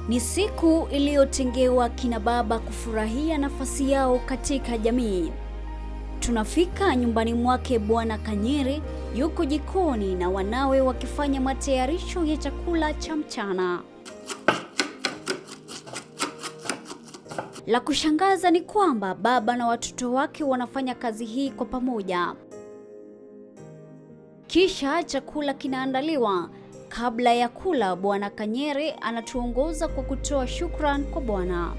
Ni siku iliyotengewa kina baba kufurahia nafasi yao katika jamii. Tunafika nyumbani mwake Bwana Kanyere, yuko jikoni na wanawe wakifanya matayarisho ya chakula cha mchana. La kushangaza ni kwamba baba na watoto wake wanafanya kazi hii kwa pamoja. Kisha chakula kinaandaliwa. Kabla ya kula, Bwana Kanyere anatuongoza kwa kutoa shukrani kwa Bwana.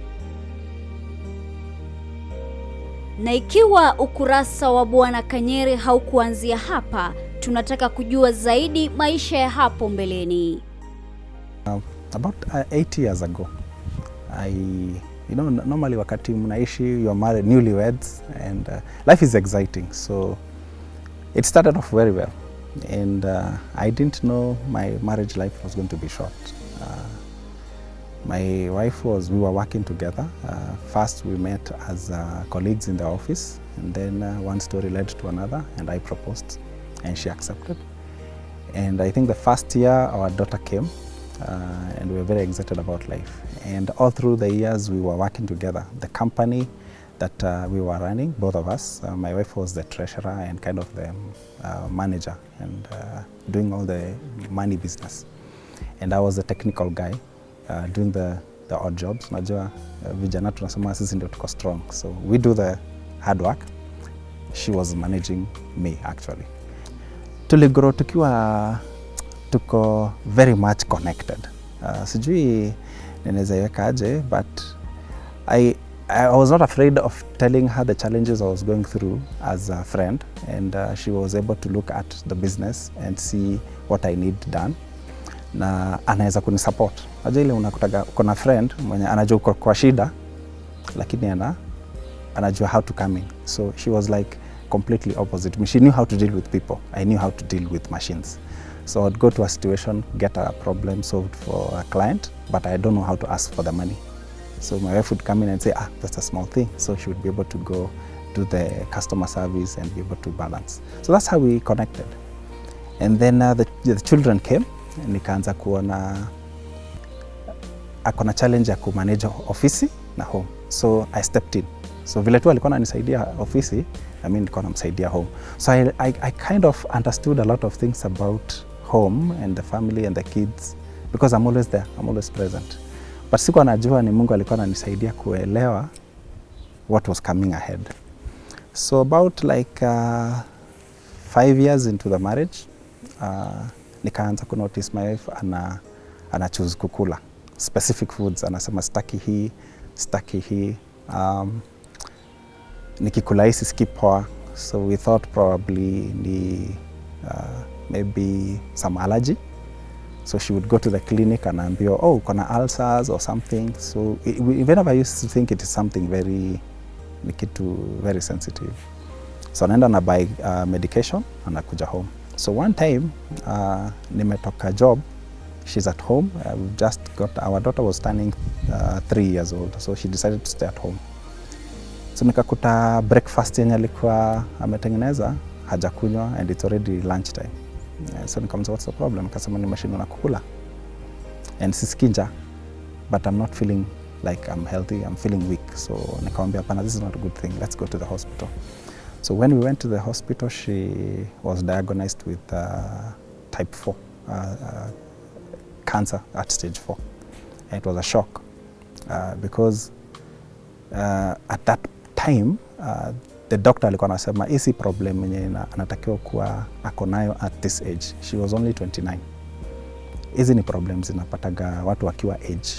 Na ikiwa ukurasa wa Bwana Kanyere haukuanzia hapa, tunataka kujua zaidi maisha ya hapo mbeleni. About 8 years ago, normally wakati mnaishi, you are married, newlyweds, and life is exciting. So it started off very well. And I didn't know my marriage life was going to be short. My wife we were working together. First we met as colleagues in the office, and then one story led to another, and I proposed and she accepted. And I think the first year our daughter came, and we were very excited about life. And all through the years we were working together. The company that we were running, both of us, my wife was the treasurer and kind of the manager and doing all the money business. And I was the technical guy doing the odd jobs. Najua vijana tunasema sisi ndio tuko strong. So we do the hard work. She was managing me actually. Tuligrow tuko very much connected. Sijui ninaweza iweka aje, but I was not afraid of telling her the challenges I was going through as a friend, and she was able to look at the business and see what I need done. Na anaweza kunisupport. Aje ile unakutaga kuna friend mwenye anajua uko kwa shida lakini anajua how to come in. So she was like completely opposite. She knew how to deal with people. I knew how to deal with machines. So I'd go to a situation, get a problem solved for a client, but I don't know how to ask for the money. So my wife would come in and say, that's a small thing. So she would be able to go do the customer service and be able to balance. So that's how we connected. And then the children came, and nikaanza kuona akona challenge ya kumanage ofisi na home. So I stepped in. So vile tu alikuwa ananisaidia ofisi, nilikuwa namsaidia home. So I kind of understood a lot of things about home and the family and the kids because I'm always there, I'm always present. But sikuwa najua ni Mungu alikuwa ananisaidia kuelewa what was coming ahead. So about like 5 years into the marriage, nikaanza ku notice my wife ana choose kukula specific foods. Anasema staki hii, nikikula hii sisikii poa. So we thought probably ni maybe some allergy. So she would go to the clinic and ambiwa, kuna ulcers or something. So whenever I used to think it is something very sensitive. So anaenda na buy medication, anakuja home. So one time, nimetoka job, she's at home. Our daughter was turning 3 years old, so she decided to stay at home. So nikakuta breakfast yenye alikuwa ametengeneza hajakunywa and it's already lunch time. So nikamwambia, what's the problem? Akasema nimeshindwa na kukula and sisikii njaa, but I'm not feeling like I'm healthy, I'm feeling weak. So nikamwambia, hapana, this is not a good thing, let's go to the hospital. So when we went to the hospital, she was diagnosed with type 4 cancer at stage 4. And it was a shock because at that time the doctor alikuwa anasema hii problem yenye anatakiwa kuwa ako nayo at this age. She was only 29. Hizi ni problems zinapataga watu wakiwa age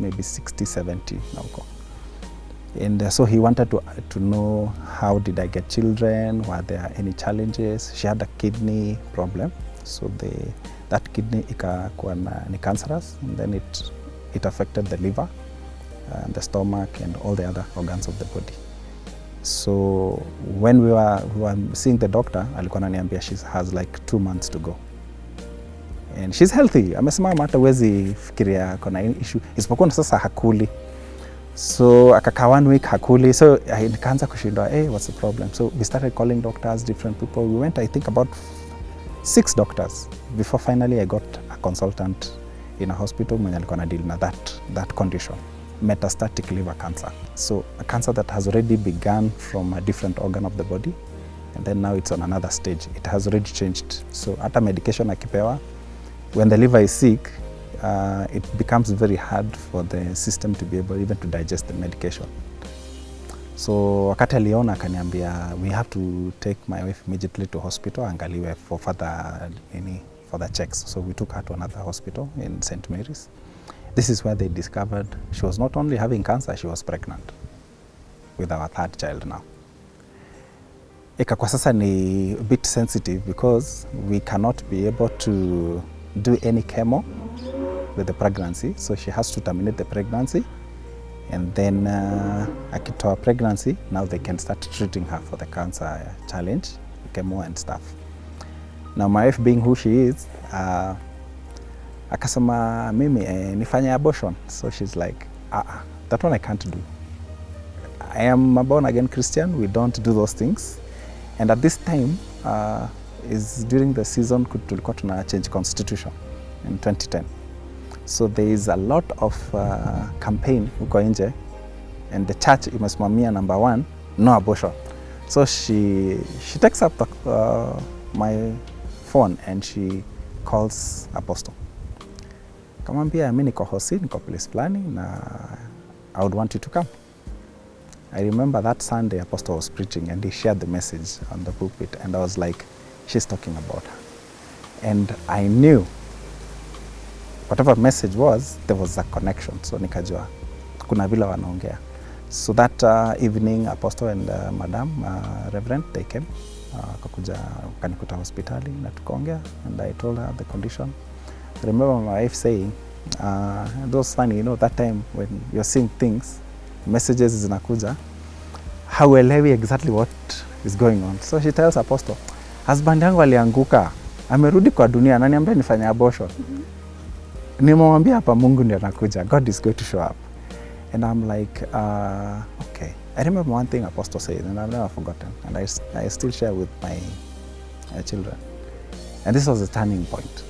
maybe 60, 70 na huko. And so he wanted to know how did I get children, were there any challenges. She had a kidney problem, so that kidney ikakuwa ni cancerous, and then it affected the liver and the stomach and all the other organs of the body. So when we were seeing the doctor, alikuwa ananiambia she has like 2 months to go. And she's healthy. Amesimama hata huwezi fikiria kuna issue. Isipokuwa sasa hakuli. So akakaa 1 week hakuli. So nikaanza kushindwa, what's the problem? So we started calling doctors, different people. We went, I think, about 6 doctors before finally I got a consultant in a hospital mwenye alikuwa na deal na that condition, metastatic liver cancer. So a cancer that has already begun from a different organ of the body, and then now it's on another stage. It has already changed. So hata medication akipewa, when the liver is sick, it becomes very hard for the system to be able even to digest the medication. So wakati aliona akaniambia, we have to take my wife immediately to hospital angaliwe for further checks. So we took her to another hospital in St. Mary's. This is where they discovered she was not only having cancer, she was pregnant with our third child now. Ikakuwa sasa ni a bit sensitive because we cannot be able to do any chemo with the pregnancy, so she has to terminate the pregnancy, and then akitoa pregnancy, now they can start treating her for the cancer challenge, chemo and stuff. Now my wife being who she is, akasema mimi nifanye abortion. So she's like, that one I can't do. I am a born again Christian, we don't do those things. And at this time is during the season tulikuwa tuna change constitution in 2010. So there is a lot of campaign huko nje, and the church imesimamia number 1, no abortion. So she takes up my phone and she calls Apostle. Kamwambia mimi niko Hosi, niko place planning na I would want you to come. I remember that Sunday Apostle was preaching and he shared the message on the pulpit, and I was like, she's talking about her. And I knew whatever message was, there was a connection. So nikajua kuna vile wanaongea. So that evening Apostle and Madam Reverend, they came, kakuja kanikuta hospitali na tukaongea, and I told her the condition. I remember my wife saying, it was funny, you know, that time when you're seeing things, messages zinakuja, hauelewi exactly what is going on. So she tells Apostle, husband yangu alianguka, amerudi kwa dunia, ananiambia nifanye abortion. Nimemwambia hapa Mungu ndiye anakuja, God is going to show up. And I'm like, okay. I remember one thing Apostle said, and I've never forgotten, and I still share with my children. And this was a turning point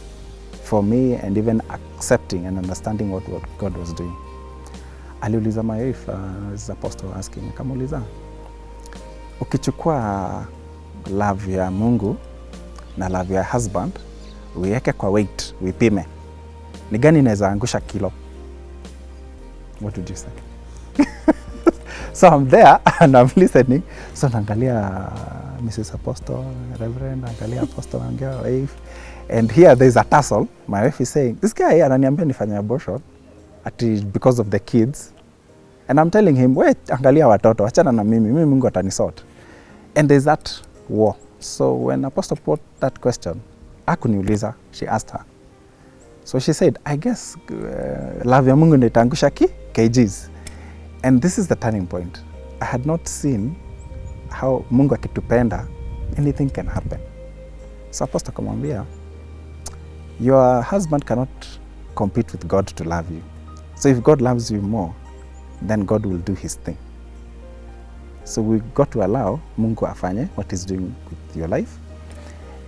for me, and even accepting and understanding what God was doing. Aliuliza my wife, as Apostle asking, akamuuliza, ukichukua love ya Mungu na love ya husband, uiweke kwa weight, uipime, ni gani inaweza angusha kilo? What would you say? So I'm there and I'm listening. So naangalia Mrs. Apostle, Reverend, naangalia Apostle, naangalia wife. And here there's a tussle. My wife is saying, this guy ananiambia nifanye abortion because of the kids. And I'm telling him, wait, angalia watoto, achana na mimi Mungu atanisort. And there's that war. So when Apostle put that question, hakuniuliza, she asked her. So she said, I guess love ya Mungu ndio itaangusha kgs. And this is the turning point. I had not seen how Mungu akitupenda, anything can happen. So Apostle akamwambia, your husband cannot compete with God to love you. So if God loves you more, then God will do his thing. So we got to allow Mungu afanye what he's doing with your life.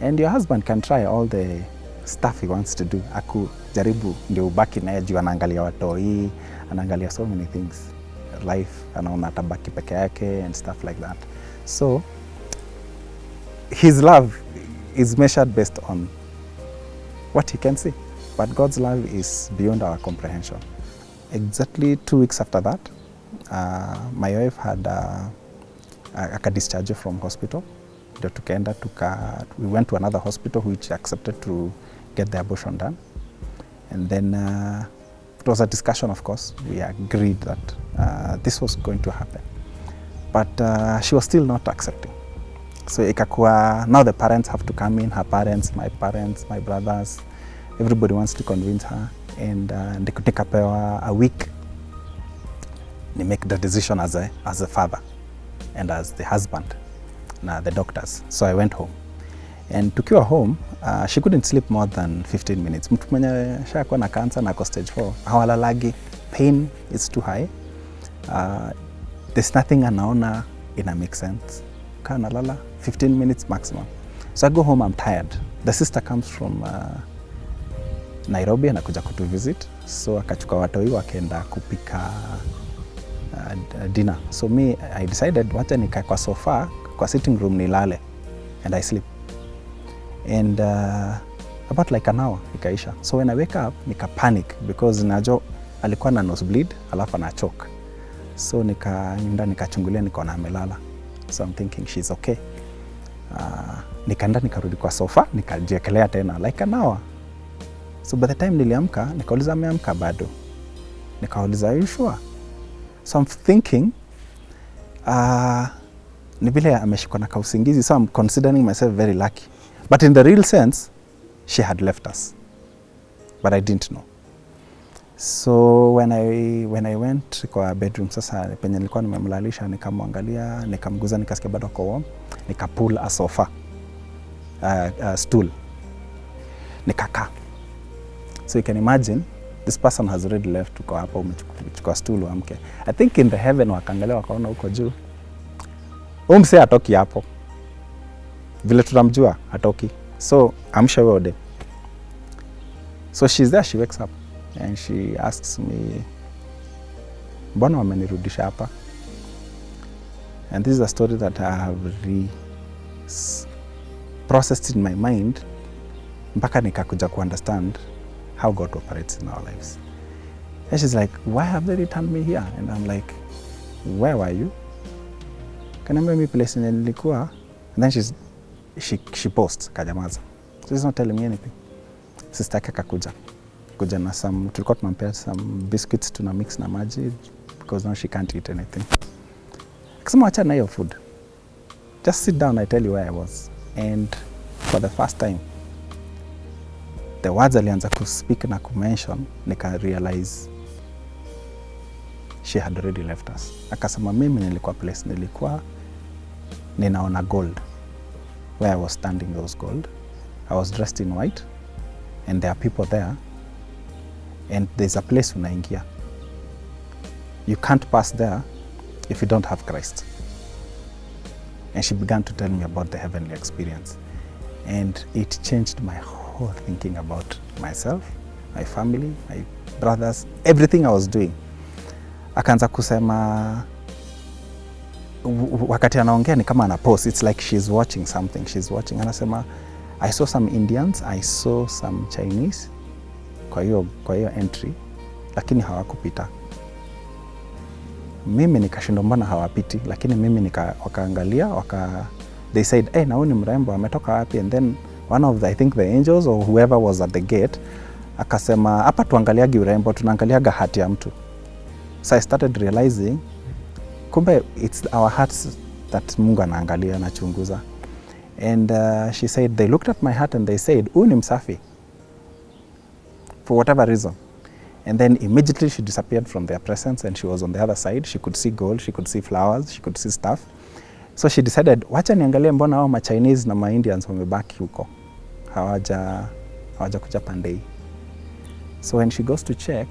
And your husband can try all the stuff he wants to do. Akujaribu ndio ubaki naye juu anaangalia watoi, anaangalia so many things. Life, anaona atabaki peke yake and stuff like that. So his love is measured based on what he can see. But God's love is beyond our comprehension. Exactly 2 weeks after that, my wife had a discharge from hospital. We went to another hospital which accepted to get the abortion done. And then it was a discussion, of course. We agreed that this was going to happen. But she was still not accepting. So ikakuwa, now the parents have to come in, her parents, my brothers, everybody wants to convince her. And nikapewa a week to make the decision as a father and as the husband, the doctors. So I went home. And tukiwa home, she couldn't sleep more than 15 minutes. Mtu mwenye shakuwa na cancer na ako stage 4, hawalalagi, pain is too high. There's nothing anaona ina make sense. Kana lala 15 minutes maximum. So I go home, I'm tired. The sister comes from Nairobi anakuja kutu visit, so akachukua watoi wakaenda kupika dinner. So me, I decided wacha nikae kwa sofa kwa sitting room nilale and I sleep. And about like an hour ikaisha. So when I wake up nika panic because najua alikuwa na nosebleed alafu na choke. So nikaenda nikachungulia nikaona amelala. So I'm thinking she's okay. Nikaenda nikarudi kwa sofa nikajiekelea tena like an hour. So by the time niliamka nikauliza ameamka bado. Nikauliza are you sure? So I'm thinking ni vile ameshikwa na kausingizi, so I'm considering myself very lucky. But in the real sense, she had left us. But I didn't know. So when I went kwa bedroom sasa penye nilikuwa nimemlalisha, nikamwangalia, nikamguza, nikasikia bado ako warm, nikapull a sofa, stool, nikakaa. So you can imagine this person has already left, uko hapa umechukua stool uamke. I think in the heaven wakaangalia wakaona huko juu. Mse atoki hapo. Vile tunamjua atoki. So amsha wewe. So she's there, she wakes up and she asks me, mbona wamenirudisha hapa? And this is a story that I have processed in my mind mpaka nikakuja ku understand how God operates in our lives. And she's like, why have they returned me here? And I'm like, where were you? Kaniambia mi place nilikuwa. And then she paused, kajamaza. So she's not telling me anything. Sister yake kuja na some, tulikuwa tunampea some biscuits tuna mix na maji because now she can't eat anything. Akasema acha na hiyo food. Just sit down, I tell you where I was. And for the first time, the words alianza ku speak na ku mention, nika realize she had already left us. Akasema mimi nilikuwa place nilikuwa ninaona gold. Where I was standing, there was gold. I was dressed in white and there are people there and there's a place unaingia. You can't pass there if you don't have Christ. And she began to tell me about the heavenly experience. And it changed my whole thinking about myself, my family, my brothers, everything I was doing. Akaanza kusema, wakati anaongea ni kama ana pause, it's like she's watching something, she's watching. Anasema, I saw some Indians, I saw some Chinese kwa hiyo entry, lakini hawakupita. Mimi nikashindwa mbona hawapiti, lakini mimi wakaangalia, they said, hey, na huyu ni mrembo, ametoka wapi? And then one of the, I think the angels or whoever was at the gate, akasema, hapa tuangaliagi urembo, tunaangaliaga hati ya mtu. So I started realizing, kumbe it's our hearts that Mungu anaangalia na chunguza. And she said, they looked at my heart and they said, huyu ni msafi. For whatever reason. And then immediately she disappeared from their presence and she was on the other side. She could see gold, she could see flowers, she could see stuff. So she decided, wacha niangalie mbona hao ma-Chinese na ma-Indians wamebaki huko. Hawaja kuja Pandei. So when she goes to check,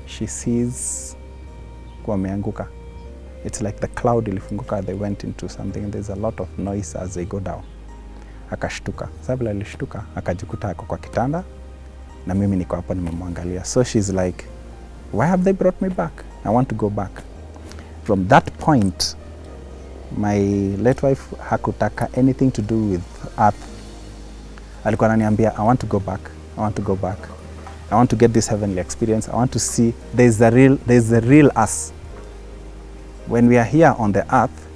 she sees wameanguka. It's like the cloud ilifunguka, they went into something and there's a lot of noise as they go down. Akashtuka. Sabila alishtuka, akajikuta ako kwa kitanda na mimi niko hapo nimemwangalia. So she's like, why have they brought me back? I want to go back. From that point, my late wife hakutaka anything to do with earth. Alikuwa ananiambia, I want to go back. I want to go back. I want to get this heavenly experience. I want to see there's the real us. When we are here on the earth,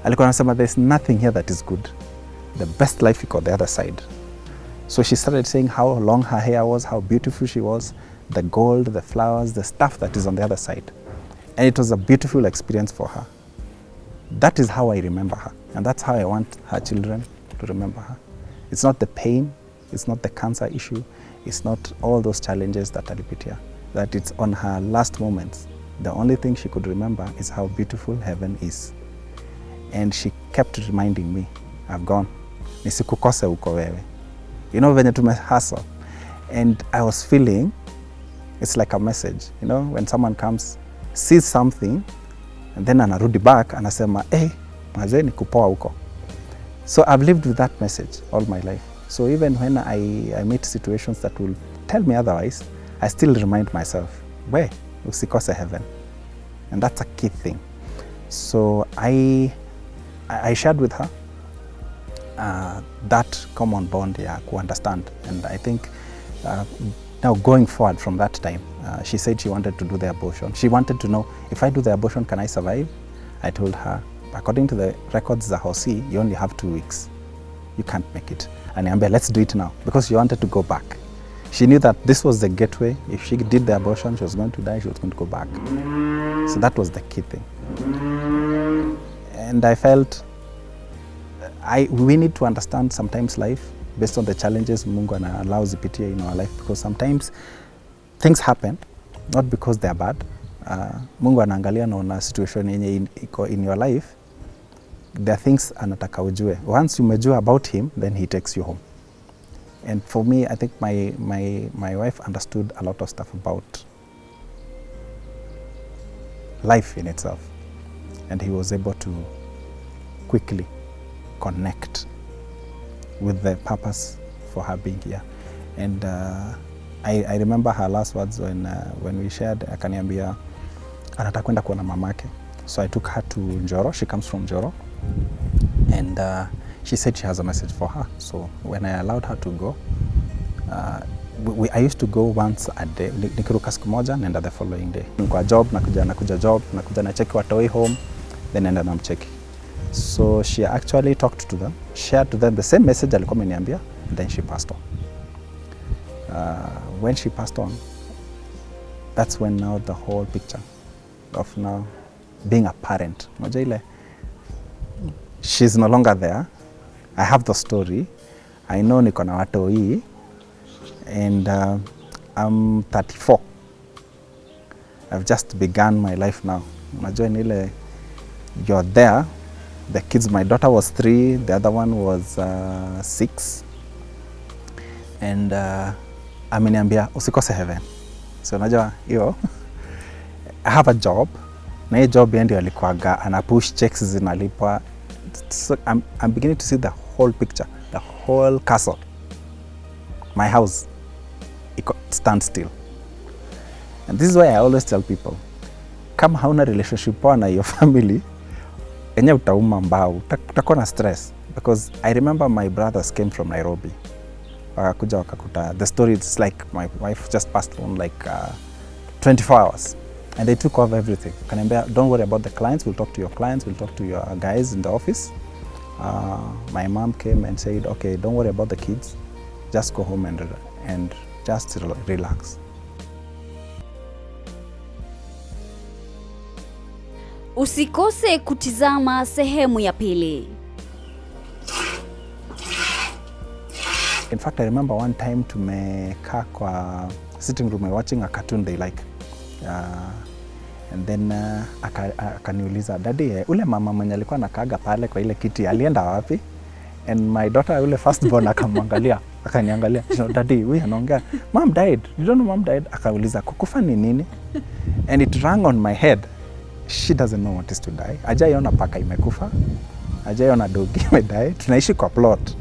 alikuwa anasema there's nothing here that is good. The best life iko the other side. So she started saying how long her hair was, how beautiful she was, the gold, the flowers, the stuff that is on the other side. And it was a beautiful experience for her. That is how I remember her. And that's how I want her children to remember her. It's not the pain, it's not the cancer issue, it's not all those challenges that alipitia. That it's on her last moments. The only thing she could remember is how beautiful heaven is. And she kept reminding me, I've gone. Nisikukose uko wewe. You know, venye tumehustle. And I was feeling, it's like a message. You know, when someone comes, sees something, and then anarudi back, anasema, hey, mazee ni kupoa uko. So I've lived with that message all my life. So even when I meet situations that will tell me otherwise, I still remind myself, we usikose heaven. And that's a key thing. So I shared with her that common bond, yeah, to understand. And I think now going forward from that time, she said she wanted to do the abortion. She wanted to know, if I do the abortion, can I survive? I told her, according to the records za Hosi, you only have 2 weeks. You can't make it. And Niambia, let's do it now, because she wanted to go back. She knew that this was the gateway. If she did the abortion, she was going to die, she was going to go back. So that was the key thing. And I felt we need to understand sometimes life based on the challenges Mungu allows zipitie in our life, because sometimes things happen not because they are bad. Mungu anaangalia naona situation yenye iko in your life, there are things anataka ujue. Once umejua about him, then he takes you home. And for me, I think my wife understood a lot of stuff about life in itself, and he was able to quickly connect with the purpose for her being here. And I remember her last words when we shared, akaniambia anataka kwenda kuona mamake. So I took her to Njoro. She comes from Njoro, and she said she has a message for her. So when I allowed her to go, I used to go once a day. Nikiruka siku moja naenda the following day. Kwa job nakuja job, nakuja na check watoi home, then naenda namcheki. So she actually talked to them, shared to them the same message alikuwa ameniambia, then she passed on. When she passed on, that's when now the whole picture of now being a parent, unajua ile, she's no longer there. I have the story. I know niko na watoi, and I'm 34. I've just begun my life now. Unajua ni ile, you're there. The kids, my daughter was 3, the other one was 6. And ameniambia usikose heaven. So unajua hiyo, I have a job. Na hiyo job ndio alikuwaga ana push checks zinalipwa. So I'm beginning to see the whole picture, the whole castle. My house, it stands still. And this is why I always tell people, kama hauna relationship poa na your family, enye utauma mbao, utakuwa na stress. Because I remember my brothers came from Nairobi. Wakakuja wakakuta, the story is like my wife just passed on like 24 hours. And they took over everything. Kaniambia, don't worry about the clients, we'll talk to your clients, we'll talk to your guys in the office. My mom came and said, okay, don't worry about the kids, just go home and just relax. Usikose kutizama sehemu ya pili. In fact, I remember one time tumekaa kwa sitting room watching a cartoon they like. And then akaniuliza, daddy, ule mama mwenye alikuwa anakaaga pale kwa ile kiti alienda wapi? And my daughter, ule first born, akamwangalia, akaniangalia, daddy, huyu anaongea, mom died. You don't know mom died? Akauliza, kukufa ni nini? And it rang on my head. She doesn't know what is to die. Ajaiona paka imekufa. Ajaiona dogi imedie. Tunaishi kwa plot.